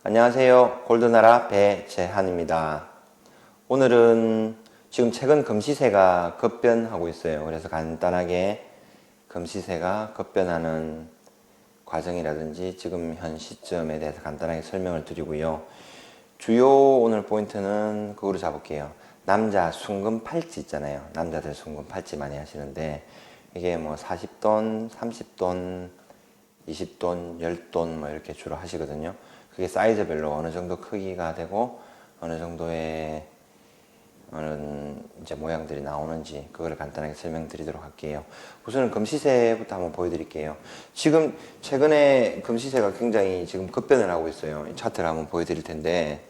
안녕하세요. 골드나라 배재한입니다. 오늘은 지금 최근 금시세가 급변하고 있어요. 그래서 간단하게 금시세가 급변하는 과정이라든지 지금 현 시점에 대해서 간단하게 설명을 드리고요. 주요 오늘 포인트는 그거로 잡을게요. 남자 순금 팔찌 있잖아요. 남자들 순금 팔찌 많이 하시는데 이게 뭐 40돈, 30돈, 20돈, 10돈 뭐 이렇게 주로 하시거든요. 그게 사이즈별로 어느 정도 크기가 되고 어느 정도의 이제 모양들이 나오는지 그걸 간단하게 설명드리도록 할게요. 우선은 금시세부터 한번 보여드릴게요. 지금 최근에 금시세가 굉장히 지금 급변을 하고 있어요. 차트를 한번 보여드릴 텐데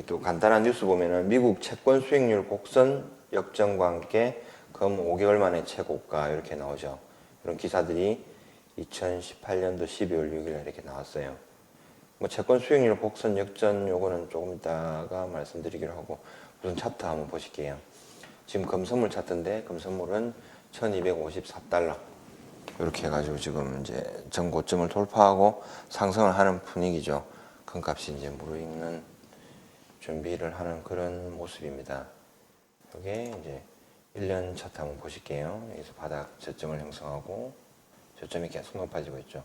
또 간단한 뉴스 보면은 미국 채권 수익률 곡선 역전과 함께 금 5개월 만에 최고가 이렇게 나오죠. 이런 기사들이 2018년도 12월 6일 이렇게 나왔어요. 뭐 채권 수익률 곡선 역전 요거는 조금 이따가 말씀드리기로 하고 우선 차트 한번 보실게요. 지금 금선물 차트인데 금선물은 1254달러 이렇게 해가지고 지금 이제 전고점을 돌파하고 상승을 하는 분위기죠. 금값이 이제 무르익는 준비를 하는 그런 모습입니다. 이게 이제 1년 차트 한번 보실게요. 여기서 바닥 저점을 형성하고 저점이 계속 높아지고 있죠.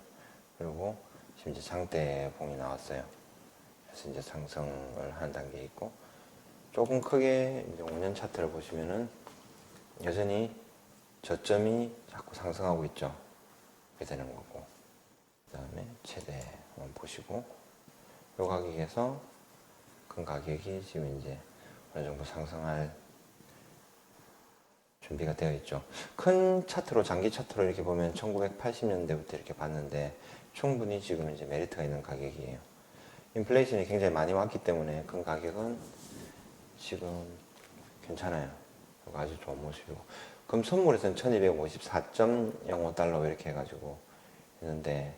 그리고 지금 이제 장대봉이 나왔어요. 그래서 이제 상승을 하는 단계에 있고 조금 크게 이제 5년 차트를 보시면은 여전히 저점이 자꾸 상승하고 있죠. 이렇게 되는 거고 그 다음에 최대 한번 보시고 요 가격에서 큰 가격이 지금 이제 어느 정도 상승할 준비가 되어 있죠. 큰 차트로 장기 차트로 이렇게 보면 1980년대부터 이렇게 봤는데 충분히 지금 이제 메리트가 있는 가격이에요. 인플레이션이 굉장히 많이 왔기 때문에 큰 가격은 지금 괜찮아요. 아주 좋은 모습이고 금 선물에서는 1254.05달러 이렇게 해가지고 있는데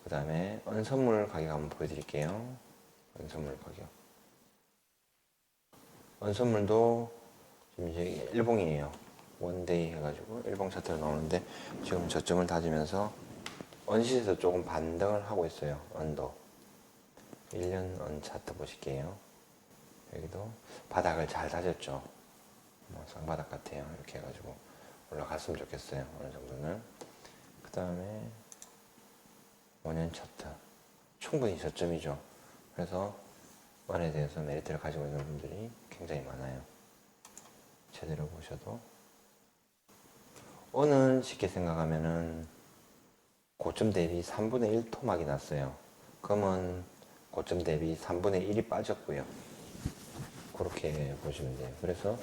그 다음에 은선물 가격 한번 보여드릴게요. 은선물 가격 은선물도 지금 이제 일봉이에요. 원데이 해가지고 일봉 차트로 나오는데 지금 저점을 다지면서 원시에서 조금 반등을 하고 있어요. 언도 1년 원 차트 보실게요. 여기도 바닥을 잘 다졌죠. 뭐 쌍바닥 같아요. 이렇게 해가지고 올라갔으면 좋겠어요. 어느 정도는. 그 다음에 5년 차트 충분히 저점이죠. 그래서 원에 대해서 메리트를 가지고 있는 분들이 굉장히 많아요. 제대로 보셔도 오는 쉽게 생각하면은 고점 대비 3분의 1 토막이 났어요. 금은 고점 대비 3분의 1이 빠졌고요. 그렇게 보시면 돼요. 그래서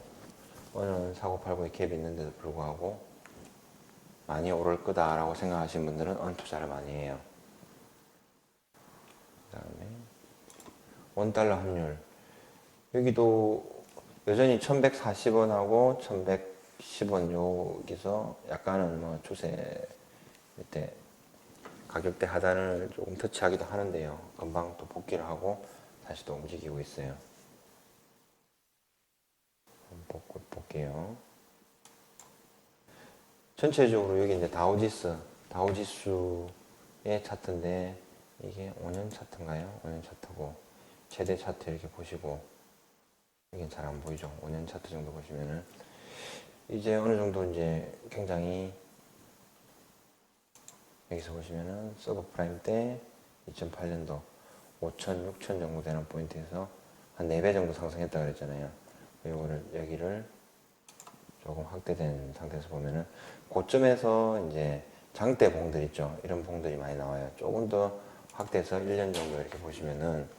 오늘 사고팔고의 갭이 있는데도 불구하고 많이 오를 거다라고 생각하시는 분들은 원 투자를 많이 해요. 그 다음에 원달러 환율 여기도 여전히 1140원하고 1110원 여기서 약간은 뭐 추세 이때 가격대 하단을 조금 터치하기도 하는데요. 금방 또 복귀를 하고 다시 또 움직이고 있어요. 볼게요. 전체적으로 여기 이제 다우지수의 차트인데 이게 5년 차트인가요? 5년 차트고 최대 차트 이렇게 보시고 이게 잘 안 보이죠? 5년 차트 정도 보시면은 이제 어느 정도 이제 굉장히 여기서 보시면은 서브프라임 때 2008년도 5천, 6천 정도 되는 포인트에서 한 4배 정도 상승했다 그랬잖아요. 이거를 여기를 조금 확대된 상태에서 보면은 고점에서 이제 장대 봉들 있죠. 이런 봉들이 많이 나와요. 조금 더 확대해서 1년 정도 이렇게 보시면은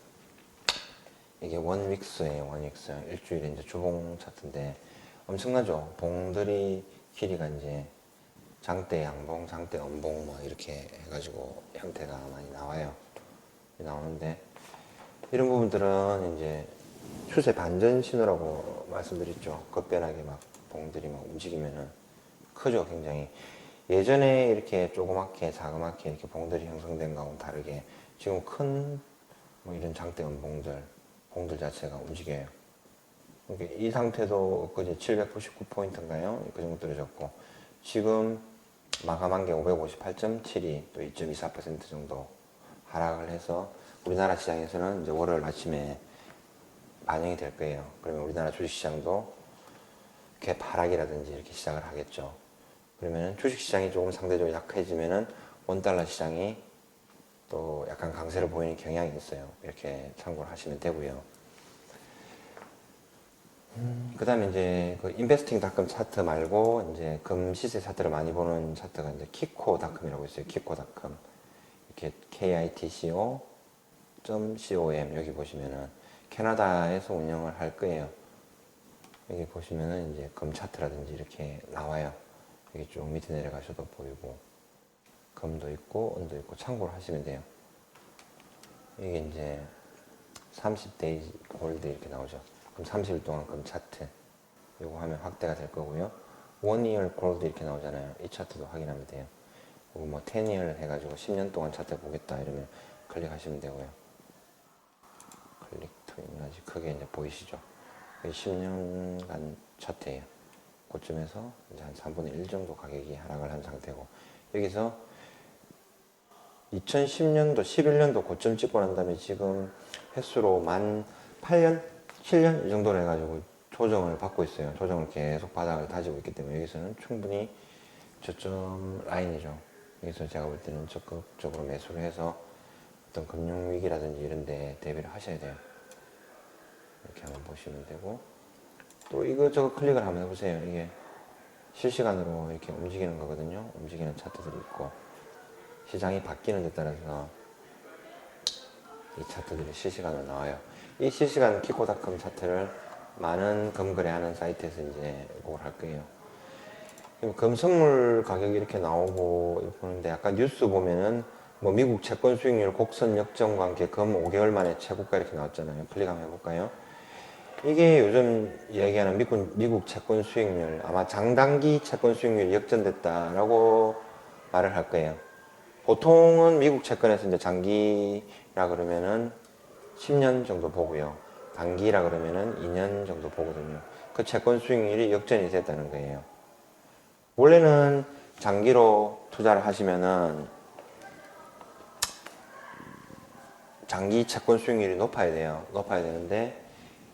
이게 원윅스예요. 원윅스 일주일에 이제 주봉 차트인데 엄청나죠. 봉들이 길이가 이제 장대 양봉, 장대 음봉 뭐 이렇게 해가지고 형태가 많이 나와요. 나오는데 이런 부분들은 이제 추세 반전 신호라고 말씀드렸죠. 급변하게 막 봉들이 막 움직이면은 크죠, 굉장히. 예전에 이렇게 조그맣게 자그맣게 이렇게 봉들이 형성된 거하고 다르게 지금 큰 뭐 이런 장대 음봉들, 봉들 자체가 움직여요. 그러니까 이 상태도 그제 799포인트인가요? 그 정도 떨어졌고 지금 마감한 게 558.72, 또 2.24% 정도 하락을 해서 우리나라 시장에서는 이제 월요일 아침에 반영이 될 거예요. 그러면 우리나라 주식시장도 개파락이라든지 이렇게 시작을 하겠죠. 그러면 주식시장이 조금 상대적으로 약해지면은 원달러 시장이 또 약간 강세를 보이는 경향이 있어요. 이렇게 참고를 하시면 되고요. 그 다음에 이제 그 인베스팅닷컴 차트 말고 이제 금 시세 차트를 많이 보는 차트가 이제 키코닷컴이라고 있어요. 키코닷컴. 이렇게 KITCO.com 여기 보시면은 캐나다에서 운영을 할 거예요. 여기 보시면은 이제 금 차트라든지 이렇게 나와요. 여기 쭉 밑에 내려가셔도 보이고 금도 있고 은도 있고 참고를 하시면 돼요. 이게 이제 30데이 골드 이렇게 나오죠. 그럼 30일 동안 금 차트 이거 하면 확대가 될 거고요. 1year 골드 이렇게 나오잖아요. 이 차트도 확인하면 돼요. 그리고 뭐 10year 해가지고 10년 동안 차트 보겠다 이러면 클릭하시면 되고요. 클릭 투 임라지 크게 이제 보이시죠? 10년간 차트예요. 그쯤에서 이제 한 3분의 1 정도 가격이 하락을 한 상태고 여기서 2010년도, 11년도 고점 찍고 난 다음에 지금 횟수로 만 8년, 7년 이 정도로 해가지고 조정을 받고 있어요. 조정을 계속 바닥을 다지고 있기 때문에 여기서는 충분히 저점 라인이죠. 여기서 제가 볼 때는 적극적으로 매수를 해서 어떤 금융위기라든지 이런 데 대비를 하셔야 돼요. 이렇게 한번 보시면 되고 또 이거저거 클릭을 한번 해보세요. 이게 실시간으로 이렇게 움직이는 거거든요. 움직이는 차트들이 있고 시장이 바뀌는 데 따라서 이 차트들이 실시간으로 나와요. 이 실시간 키코닷컴 차트를 많은 금거래하는 사이트에서 이제 그걸 할 거예요. 금 선물 가격이 이렇게 나오고 보는데 아까 뉴스 보면은 뭐 미국 채권 수익률 곡선 역전과 함께 금 5개월 만에 최고가 이렇게 나왔잖아요. 클릭 한번 해볼까요? 이게 요즘 이야기하는 미국 채권 수익률, 아마 장단기 채권 수익률이 역전됐다라고 말을 할 거예요. 보통은 미국 채권에서 이제 장기라 그러면은 10년 정도 보고요. 단기라 그러면은 2년 정도 보거든요. 그 채권 수익률이 역전이 됐다는 거예요. 원래는 장기로 투자를 하시면은 장기 채권 수익률이 높아야 돼요. 높아야 되는데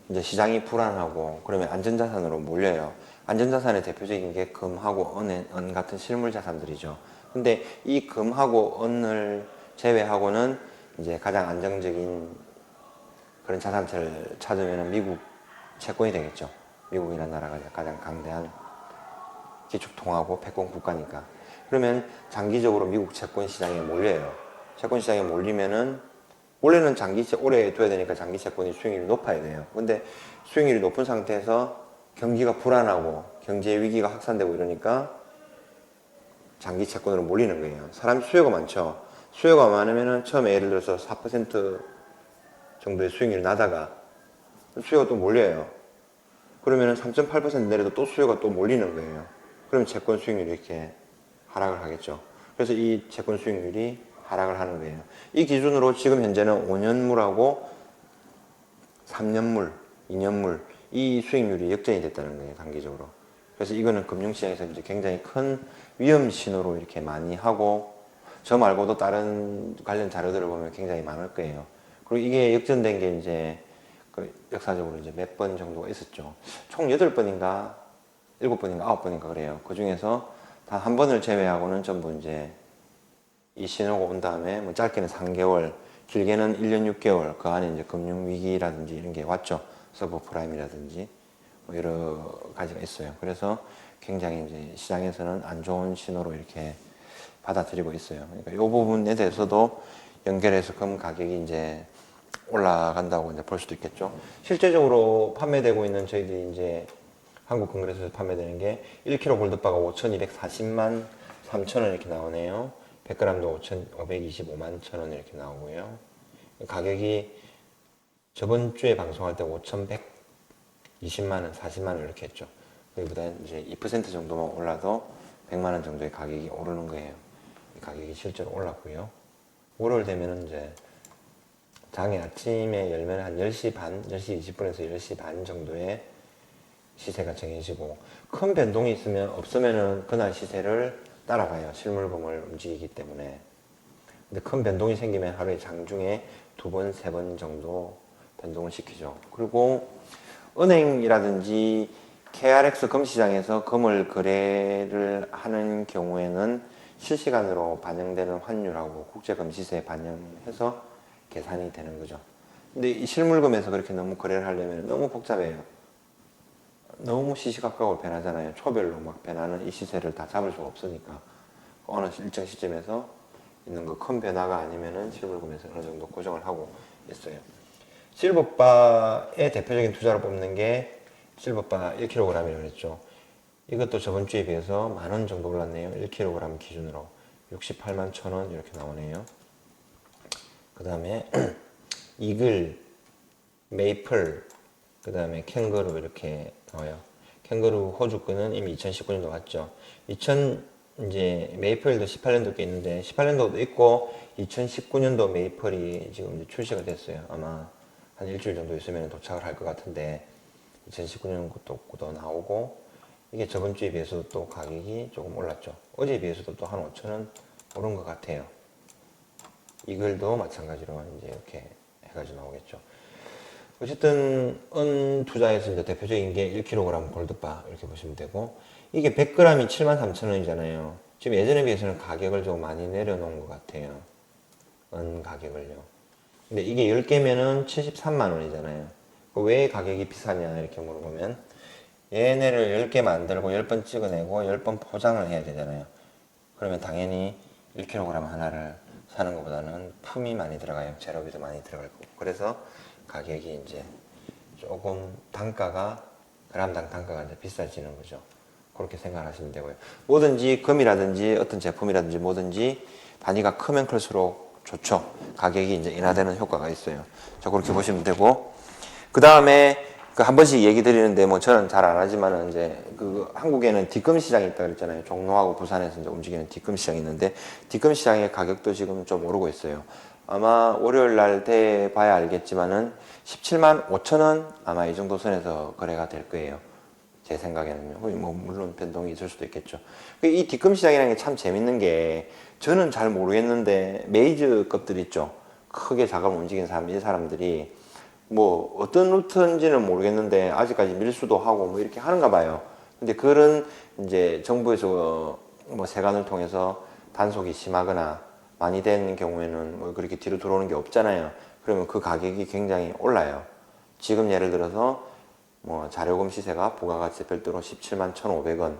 이제 시장이 불안하고 그러면 안전자산으로 몰려요. 안전자산의 대표적인 게 금하고 은 같은 실물 자산들이죠. 근데 이 금하고 은을 제외하고는 이제 가장 안정적인 그런 자산처를 찾으면 미국 채권이 되겠죠. 미국이라는 나라가 가장 강대한 기축통화고 패권 국가니까. 그러면 장기적으로 미국 채권 시장에 몰려요. 채권 시장에 몰리면은 원래는 오래 둬야 되니까 장기 채권이 수익률이 높아야 돼요. 근데 수익률이 높은 상태에서 경기가 불안하고 경제 위기가 확산되고 이러니까 장기 채권으로 몰리는 거예요. 사람 수요가 많죠. 수요가 많으면은 처음에 예를 들어서 4% 정도의 수익률이 나다가 수요가 또 몰려요. 그러면은 3.8% 내려도 또 수요가 또 몰리는 거예요. 그러면 채권 수익률이 이렇게 하락을 하겠죠. 그래서 이 채권 수익률이 하락을 하는 거예요. 이 기준으로 지금 현재는 5년물하고 3년물, 2년물 이 수익률이 역전이 됐다는 거예요. 단기적으로. 그래서 이거는 금융시장에서 이제 굉장히 큰 위험 신호로 이렇게 많이 하고 저 말고도 다른 관련 자료들을 보면 굉장히 많을 거예요. 그리고 이게 역전된 게 이제 그 역사적으로 이제 몇 번 정도가 있었죠. 총 8번인가 7번인가 9번인가 그래요. 그 중에서 단 한 번을 제외하고는 전부 이제 이 신호가 온 다음에 뭐 짧게는 3개월, 길게는 1년 6개월 그 안에 이제 금융위기라든지 이런 게 왔죠. 서브프라임이라든지 뭐 여러 가지가 있어요. 그래서 굉장히 이제 시장에서는 안 좋은 신호로 이렇게 받아들이고 있어요. 그러니까 이 부분에 대해서도 연결해서 금 가격이 이제 올라간다고 이제 볼 수도 있겠죠. 실제적으로 판매되고 있는 저희들이 이제 한국금거래소에서 판매되는 게 1kg 골드바가 5,240만 3천원 이렇게 나오네요. 100g도 525만 천원 이렇게 나오고요. 가격이 저번 주에 방송할 때 5,120만원, 40만원 이렇게 했죠. 그보다 이제 2% 정도만 올라도 100만원 정도의 가격이 오르는 거예요. 이 가격이 실제로 올랐고요. 월요일 되면은 이제 장에 아침에 열면 한 10시 반, 10시 20분에서 10시 반 정도의 시세가 정해지고 큰 변동이 있으면 없으면은 그날 시세를 따라가요. 실물금을 움직이기 때문에. 근데 큰 변동이 생기면 하루에 장중에 2번, 3번 정도 변동을 시키죠. 그리고 은행이라든지 KRX 금시장에서 금을 거래를 하는 경우에는 실시간으로 반영되는 환율하고 국제금시세에 반영해서 계산이 되는 거죠. 근데 이 실물금에서 그렇게 너무 거래를 하려면 너무 복잡해요. 너무 시시각각으로 변하잖아요. 초별로 막 변하는 이 시세를 다 잡을 수가 없으니까 어느 일정 시점에서 있는 거 큰 변화가 아니면은 실물금에서 어느 정도 고정을 하고 있어요. 실버바의 대표적인 투자로 뽑는 게 실버바 1kg이라고 했죠. 이것도 저번 주에 비해서 10,000원 정도 올랐네요. 1kg 기준으로 68만 1,000원 이렇게 나오네요. 그 다음에 이글, 메이플, 그 다음에 캥거루 이렇게 나와요. 캥거루 호주 거는 이미 2019년도 왔죠. 이제 메이플도 18년도 게 있는데 18년도도 있고 2019년도 메이플이 지금 이제 출시가 됐어요. 아마 한 일주일 정도 있으면 도착을 할 것 같은데 2019년 것도 나오고 이게 저번 주에 비해서 또 가격이 조금 올랐죠. 어제에 비해서도 또 한 5,000원 오른 것 같아요. 이글도 마찬가지로 이제 이렇게 해가지고 나오겠죠. 어쨌든 은 투자에서 이제 대표적인 게 1kg 골드바 이렇게 보시면 되고 이게 100g이 73,000원이잖아요. 지금 예전에 비해서는 가격을 좀 많이 내려놓은 것 같아요. 은 가격을요. 근데 이게 10개면은 73만 원이잖아요. 왜 가격이 비싸냐 이렇게 물어보면 얘네를 10개 만들고 10번 찍어내고 10번 포장을 해야 되잖아요. 그러면 당연히 1kg 하나를 사는 것보다는 품이 많이 들어가요. 재료비도 많이 들어갈 거고. 그래서 가격이 이제 조금 단가가 그람당 단가가 이제 비싸지는 거죠. 그렇게 생각하시면 되고요. 뭐든지 금이라든지 어떤 제품이라든지 뭐든지 단위가 크면 클수록 좋죠. 가격이 이제 인하되는 효과가 있어요. 자, 그렇게 보시면 되고 그 다음에 그 한 번씩 얘기 드리는데 뭐 저는 잘 안 하지만은 이제 그 한국에는 뒷금 시장이 있다 그랬잖아요. 종로하고 부산에서 이제 움직이는 뒷금 시장이 있는데 뒷금 시장의 가격도 지금 좀 오르고 있어요. 아마 월요일 날 돼 봐야 알겠지만은 17만 5천 원 아마 이 정도 선에서 거래가 될 거예요. 제 생각에는요. 뭐 물론 변동이 있을 수도 있겠죠. 이 뒷금 시장이라는 게 참 재밌는 게 저는 잘 모르겠는데 메이즈 것들 있죠. 크게 자금을 움직이는 사람, 이 사람들이 뭐 어떤 루트인지는 모르겠는데 아직까지 밀수도 하고 뭐 이렇게 하는가 봐요. 근데 그런 이제 정부에서 뭐 세관을 통해서 단속이 심하거나 많이 된 경우에는 뭐 그렇게 뒤로 들어오는 게 없잖아요. 그러면 그 가격이 굉장히 올라요. 지금 예를 들어서 뭐 자료금 시세가 부가가치 별도로 17만 1,500원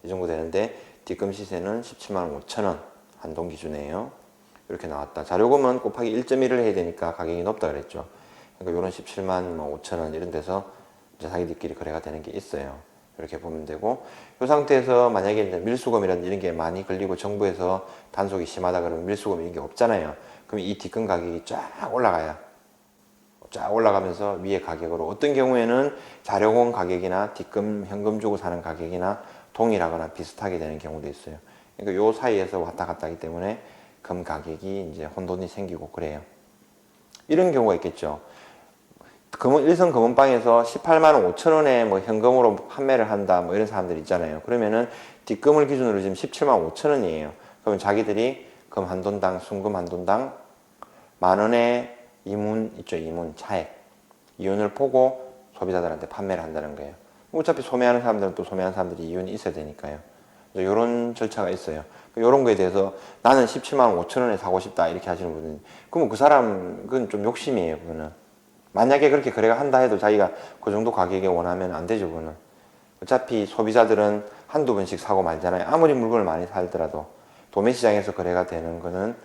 이 정도 되는데 뒷금 시세는 17만 5천원 한동 기준이에요. 이렇게 나왔다. 자료금은 곱하기 1.1을 해야 되니까 가격이 높다 그랬죠. 그러니까 이런 17만 5천원 이런 데서 이제 자기들끼리 거래가 되는 게 있어요. 이렇게 보면 되고 이 상태에서 만약에 이제 밀수금이라든지 이런 게 많이 걸리고 정부에서 단속이 심하다 그러면 밀수금 이런 게 없잖아요. 그럼 이 뒷금 가격이 쫙 올라가요. 쫙 올라가면서 위에 가격으로 어떤 경우에는 자료금 가격이나 뒷금 현금 주고 사는 가격이나 동일하거나 비슷하게 되는 경우도 있어요. 그러니까 요 사이에서 왔다 갔다 하기 때문에 금 가격이 이제 혼돈이 생기고 그래요. 이런 경우가 있겠죠. 일선 금은방에서 18만 5천 원에 뭐 현금으로 판매를 한다 뭐 이런 사람들 있잖아요. 그러면은 뒷금을 기준으로 지금 17만 5천 원이에요. 그러면 자기들이 금 한 돈당 순금 한 돈당 10,000원의 이문 있죠. 이문 차액 이윤을 보고 소비자들한테 판매를 한다는 거예요. 어차피 소매하는 사람들은 또 소매하는 사람들이 이윤이 있어야 되니까요. 이런 절차가 있어요. 이런 거에 대해서 나는 17만 5천 원에 사고 싶다 이렇게 하시는 분은 그러면 그 사람은 좀 욕심이에요. 그거는 만약에 그렇게 거래가 한다 해도 자기가 그 정도 가격에 원하면 안 되죠. 그거는 어차피 소비자들은 한두 번씩 사고 말잖아요. 아무리 물건을 많이 살더라도 도매시장에서 거래가 되는 거는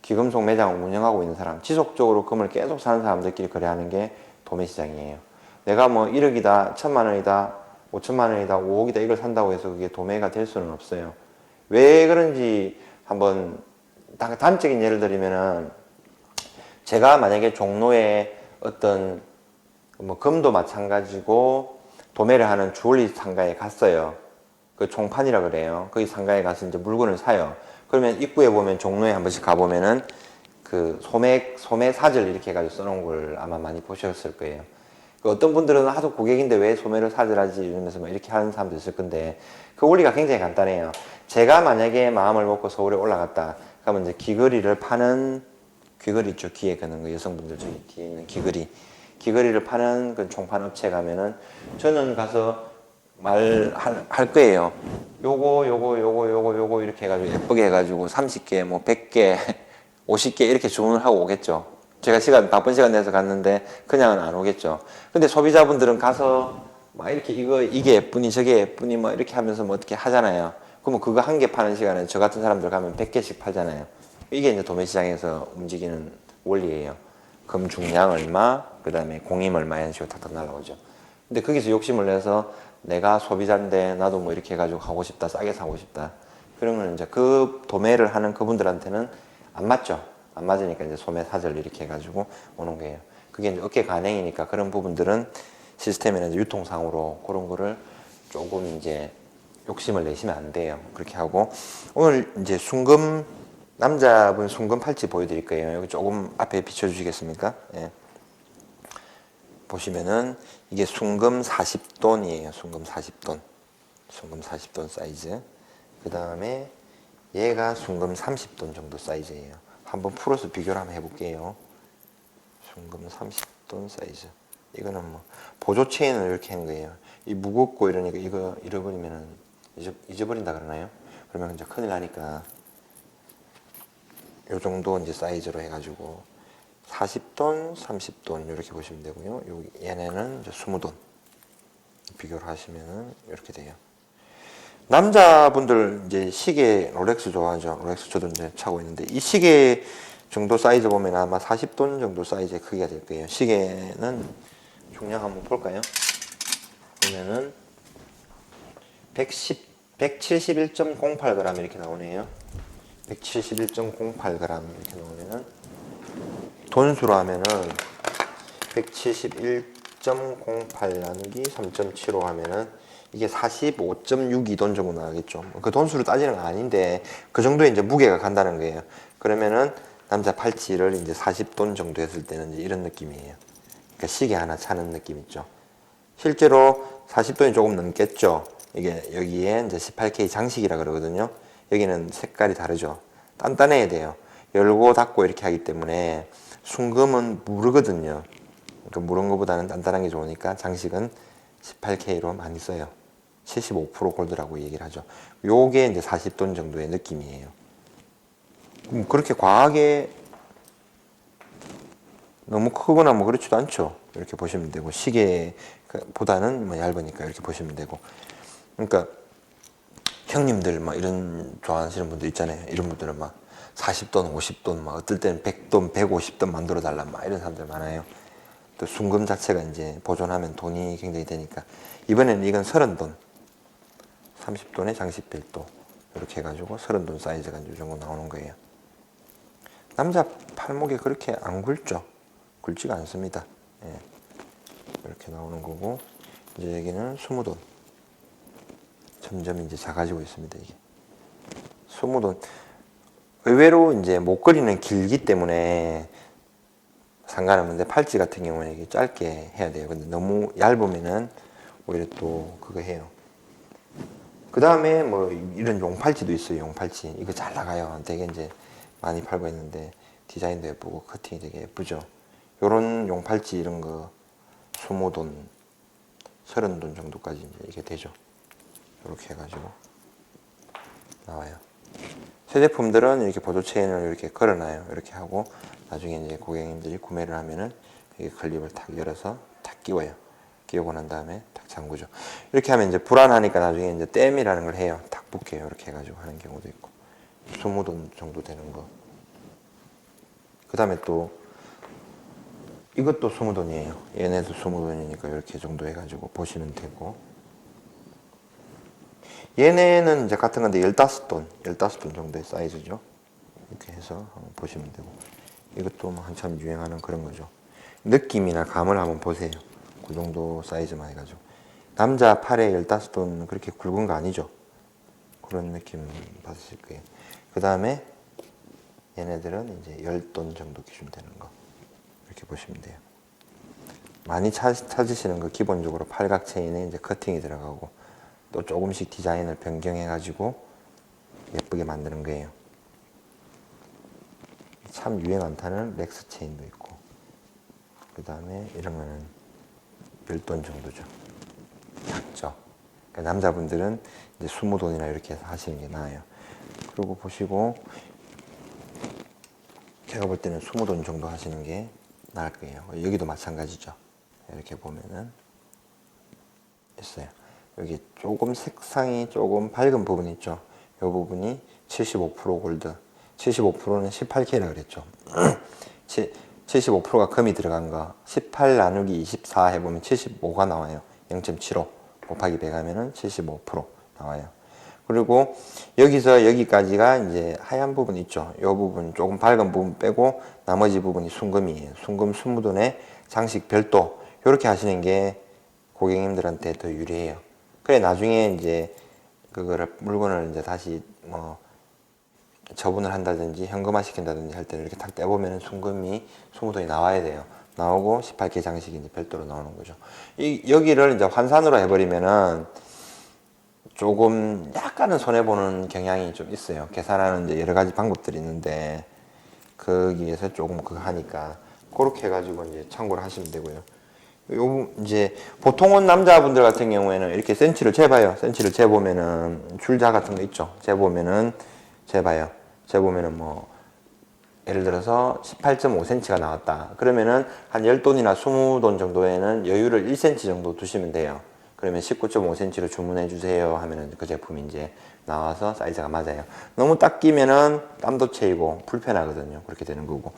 기금속 매장을 운영하고 있는 사람, 지속적으로 금을 계속 사는 사람들끼리 거래하는 게 도매시장이에요. 내가 뭐 1억이다, 1,000만 원이다, 5천만 원이다, 5억이다 이걸 산다고 해서 그게 도매가 될 수는 없어요. 왜 그런지 한번 단적인 예를 들면은 제가 만약에 종로에 어떤 뭐 금도 마찬가지고 도매를 하는 주얼리 상가에 갔어요. 그 종판이라 그래요. 거기 상가에 가서 이제 물건을 사요. 그러면 입구에 보면 종로에 한 번씩 가보면은 그 소매 사절 이렇게 해가지고 써놓은 걸 아마 많이 보셨을 거예요. 그 어떤 분들은 하도 고객인데 왜 소매를 사절하지 이러면서 뭐 이렇게 하는 사람도 있을 건데 그 원리가 굉장히 간단해요. 제가 만약에 마음을 먹고 서울에 올라갔다. 그러면 이제 귀걸이를 파는 귀걸이 있죠. 귀에 거는 거 여성분들 저기 뒤에 있는 귀걸이를 파는 그 총판 업체 가면은 저는 가서 할 거예요. 요거 이렇게 해가지고 예쁘게 해가지고 30개, 뭐 100개, 50개 이렇게 주문을 하고 오겠죠. 제가 바쁜 시간 내서 갔는데 그냥은 안 오겠죠. 근데 소비자분들은 가서 막 이렇게 이게 예쁘니 저게 예쁘니 뭐 이렇게 하면서 뭐 어떻게 하잖아요. 그러면 그거 한 개 파는 시간에 저 같은 사람들 가면 100개씩 팔잖아요. 이게 이제 도매시장에서 움직이는 원리예요. 금중량 얼마, 그 다음에 공임 얼마 이런 식으로 탁탁 날라오죠. 근데 거기서 욕심을 내서 내가 소비자인데 나도 뭐 이렇게 해가지고 하고 싶다, 싸게 사고 싶다. 그러면 이제 그 도매를 하는 그분들한테는 안 맞죠. 안 맞으니까 이제 소매 사절 이렇게 해가지고 오는 거예요. 그게 이제 업계 관행이니까 그런 부분들은 시스템이나 이제 유통상으로 그런 거를 조금 이제 욕심을 내시면 안 돼요. 그렇게 하고 오늘 이제 순금 남자분 순금 팔찌 보여드릴 거예요. 여기 조금 앞에 비춰주시겠습니까? 예. 보시면은 이게 순금 40돈이에요. 순금 40돈. 순금 40돈 사이즈. 그 다음에 얘가 순금 30돈 정도 사이즈예요. 한번 풀어서 비교를 한번 해볼게요. 순금 30돈 사이즈. 이거는 뭐 보조 체인을 이렇게 한 거예요. 이 무겁고 이러니까 이거 잃어버리면은 잊어버린다 그러나요? 그러면 이제 큰일 나니까 요 정도 이제 사이즈로 해가지고 40돈, 30돈 이렇게 보시면 되고요. 얘네는 이제 20돈 비교를 하시면은 이렇게 돼요. 남자분들 이제 시계 롤렉스 좋아하죠. 롤렉스 저도 이제 차고 있는데 이 시계 정도 사이즈 보면 아마 40돈 정도 사이즈의 크기가 될 거예요. 시계는 중량 한번 볼까요? 보면은 171.08g 이렇게 나오네요. 171.08g 이렇게 나오면은 돈수로 하면은 171.08 나누기 3.75 하면은 이게 45.62돈 정도 나가겠죠. 그 돈수로 따지는 건 아닌데 그 정도의 이제 무게가 간다는 거예요. 그러면은 남자 팔찌를 이제 40돈 정도 했을 때는 이제 이런 느낌이에요. 그러니까 시계 하나 차는 느낌 있죠. 실제로 40돈이 조금 넘겠죠. 이게 여기에 이제 18K 장식이라 그러거든요. 여기는 색깔이 다르죠. 단단해야 돼요. 열고 닫고 이렇게 하기 때문에 순금은 무르거든요. 그러니까 무른 것보다는 단단한 게 좋으니까 장식은 18K로 많이 써요. 75% 골드라고 얘기를 하죠. 요게 이제 40돈 정도의 느낌이에요. 그렇게 과하게 너무 크거나 뭐 그렇지도 않죠. 이렇게 보시면 되고 시계보다는 뭐 얇으니까 이렇게 보시면 되고. 그러니까 형님들 막 이런 좋아하시는 분들 있잖아요. 이런 분들은 막 40돈, 50돈, 막 어떨 때는 100돈, 150돈 만들어 달라 막 이런 사람들 많아요. 또 순금 자체가 이제 보존하면 돈이 굉장히 되니까 이번에는 이건 30돈, 30돈에 장식 별도 이렇게 해가지고 30돈 사이즈가 이 정도 나오는 거예요. 남자 팔목에 그렇게 안 굵죠. 굵지가 않습니다. 예. 이렇게 나오는 거고 이제 여기는 20돈. 점점 이제 작아지고 있습니다. 이게 20돈. 의외로 이제 목걸이는 길기 때문에 상관없는데 팔찌 같은 경우는 이게 짧게 해야 돼요. 근데 너무 얇으면은 오히려 또 그거 해요. 그 다음에 뭐 이런 용팔찌도 있어요. 용팔찌 이거 잘 나가요. 되게 이제 많이 팔고 있는데 디자인도 예쁘고 커팅이 되게 예쁘죠. 요런 용팔찌 이런 거 20돈, 30돈 정도까지 이제 이게 되죠. 이렇게 해가지고 나와요. 새 제품들은 이렇게 보조 체인을 이렇게 걸어놔요. 이렇게 하고 나중에 이제 고객님들이 구매를 하면은 여기 클립을 탁 열어서 탁 끼워요. 끼우고 난 다음에 탁 잠그죠. 이렇게 하면 이제 불안하니까 나중에 이제 땜이라는 걸 해요. 탁 붙게요. 이렇게 해가지고 하는 경우도 있고 20돈 정도 되는 거. 그 다음에 또 이것도 20돈이에요. 얘네도 20돈이니까 이렇게 정도 해가지고 보시면 되고 얘네는 이제 같은 건데 15돈, 15돈 정도의 사이즈죠. 이렇게 해서 한번 보시면 되고 이것도 뭐 한참 유행하는 그런 거죠. 느낌이나 감을 한번 보세요. 그 정도 사이즈만 해가지고 남자 팔에 15돈 그렇게 굵은 거 아니죠. 그런 느낌 받으실 거예요. 그 다음에 얘네들은 이제 10돈 정도 기준 되는 거 이렇게 보시면 돼요. 많이 찾으시는 거 기본적으로 팔각 체인에 이제 커팅이 들어가고 또 조금씩 디자인을 변경해 가지고 예쁘게 만드는 거예요. 참 유행 안 타는 렉스 체인도 있고, 그 다음에 이런 거는 몇 돈 정도죠. 작죠. 그러니까 남자분들은 이제 20돈이나 이렇게 해서 하시는 게 나아요. 그리고 보시고, 제가 볼 때는 20돈 정도 하시는 게 나을 거예요. 여기도 마찬가지죠. 이렇게 보면은 있어요. 여기 조금 색상이 조금 밝은 부분 있죠. 이 부분이 75% 골드. 75%는 18K라 그랬죠. 75%가 금이 들어간 거. 18 나누기 24 해보면 75가 나와요. 0.75 곱하기 100 하면은 75% 나와요. 그리고 여기서 여기까지가 이제 하얀 부분 있죠. 이 부분 조금 밝은 부분 빼고 나머지 부분이 순금이에요. 순금 20돈에 장식 별도. 이렇게 하시는 게 고객님들한테 더 유리해요. 그래 나중에 이제 그거를 물건을 이제 다시 뭐 처분을 한다든지 현금화 시킨다든지 할 때는 이렇게 탁 떼보면 순금이 20돈이 나와야 돼요. 나오고 18K 장식이 이제 별도로 나오는 거죠. 여기를 이제 환산으로 해버리면은 조금 약간은 손해보는 경향이 좀 있어요. 계산하는 이제 여러 가지 방법들이 있는데, 거기에서 조금 그거 하니까, 그렇게 해가지고 이제 참고를 하시면 되고요. 요, 이제, 보통은 남자분들 같은 경우에는 이렇게 센치를 재봐요. 센치를 재보면은, 줄자 같은 거 있죠. 재보면은, 재봐요. 재보면은 뭐, 예를 들어서 18.5cm가 나왔다. 그러면은 한 10돈이나 20돈 정도에는 여유를 1cm 정도 두시면 돼요. 그러면 19.5cm로 주문해 주세요 하면은 그 제품이 이제 나와서 사이즈가 맞아요. 너무 딱 끼면은 땀도 채이고 불편하거든요. 그렇게 되는 거고.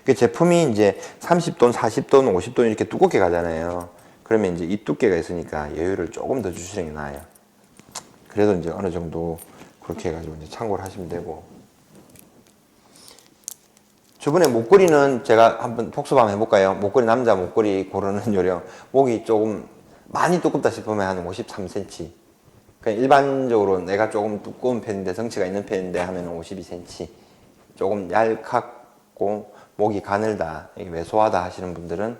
그 제품이 이제 30돈, 40돈, 50돈 이렇게 두껍게 가잖아요. 그러면 이제 이 두께가 있으니까 여유를 조금 더 주시는 게 나아요. 그래도 이제 어느 정도 그렇게 해가지고 이제 참고를 하시면 되고. 저번에 목걸이는 제가 한번 복습 한번 해볼까요? 목걸이, 남자 목걸이 고르는 요령. 목이 조금 많이 두껍다 싶으면 한 53cm. 그냥 일반적으로 내가 조금 두꺼운 편인데 덩치가 있는 편인데 하면 52cm. 조금 얇고 목이 가늘다, 왜소하다 하시는 분들은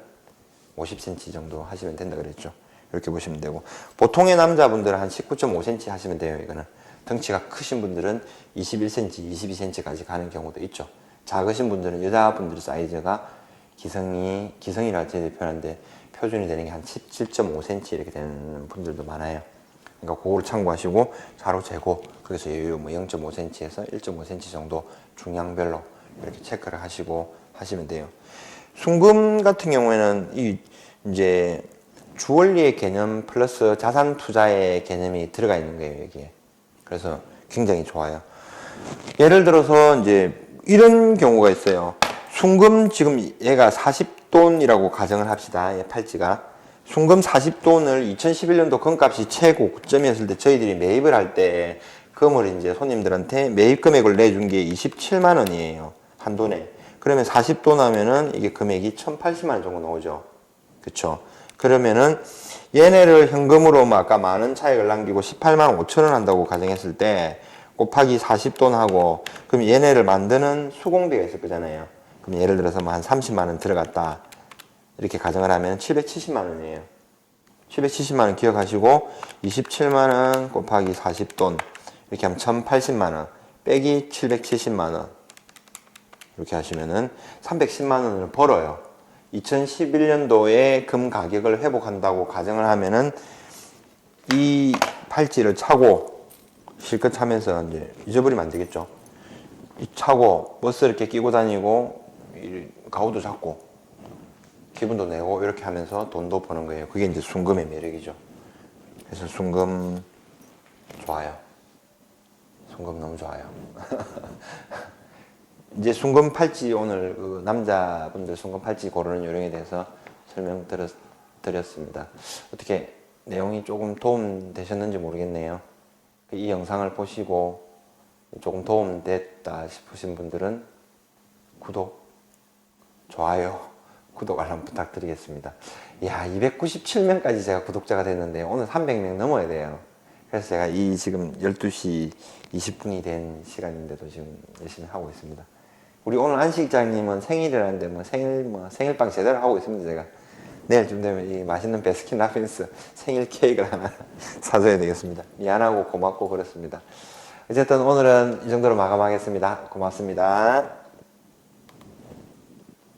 50cm 정도 하시면 된다 그랬죠. 이렇게 보시면 되고, 보통의 남자분들은 한 19.5cm 하시면 돼요. 이거는 덩치가 크신 분들은 21cm, 22cm까지 가는 경우도 있죠. 작으신 분들은 여자분들 사이즈가 기성이라 제일 편한데 표준이 되는 게 한 17.5cm 이렇게 되는 분들도 많아요. 그러니까 그거를 참고하시고 좌로 재고, 그래서 여유 뭐 0.5cm에서 1.5cm 정도 중량별로 이렇게 체크를 하시고 하시면 돼요. 순금 같은 경우에는 이제 주원리의 개념 플러스 자산 투자의 개념이 들어가 있는 거예요, 여기에. 그래서 굉장히 좋아요. 예를 들어서 이제 이런 경우가 있어요. 순금 지금 얘가 40돈이라고 가정을 합시다. 팔찌가. 순금 40돈을 2011년도 금값이 최고 고점이었을 때 저희들이 매입을 할 때 금을 이제 손님들한테 매입 금액을 내준 게 27만 원이에요. 한 돈에. 그러면 40돈 하면은 이게 금액이 1,080만 원 정도 나오죠. 그쵸? 그러면은 얘네를 현금으로 아까 만원 차익을 남기고 18만 5천 원 한다고 가정했을 때 곱하기 40돈 하고, 그럼 얘네를 만드는 수공비가 있을 거잖아요. 그럼 예를 들어서 뭐 한 30만 원 들어갔다 이렇게 가정을 하면 770만 원이에요. 770만 원 기억하시고 27만 원 곱하기 40돈 이렇게 하면 1080만 원 빼기 770만 원 이렇게 하시면은 310만 원을 벌어요. 2011년도에 금 가격을 회복한다고 가정을 하면은 이 팔찌를 차고 실컷 차면서 이제 잊어버리면 안 되겠죠. 이 차고 버스 이렇게 끼고 다니고 가구도 잡고 기분도 내고 이렇게 하면서 돈도 버는 거예요. 그게 이제 순금의 매력이죠. 그래서 순금 좋아요. 순금 너무 좋아요. 이제 순금 팔찌 오늘 그 남자분들 순금 팔찌 고르는 요령에 대해서 설명드렸습니다. 어떻게 내용이 조금 도움 되셨는지 모르겠네요. 이 영상을 보시고 조금 도움 됐다 싶으신 분들은 구독, 좋아요, 구독 알람 부탁드리겠습니다. 이야, 297명까지 제가 구독자가 됐는데 오늘 300명 넘어야 돼요. 그래서 제가 지금 12시 20분이 된 시간인데도 지금 열심히 하고 있습니다. 우리 오늘 안식장님은 생일이라는데 생일빵 제대로 하고 있습니다. 제가 내일쯤 되면 이 맛있는 베스킨라빈스 생일 케이크를 하나 사줘야 되겠습니다. 미안하고 고맙고 그렇습니다. 어쨌든 오늘은 이 정도로 마감하겠습니다. 고맙습니다.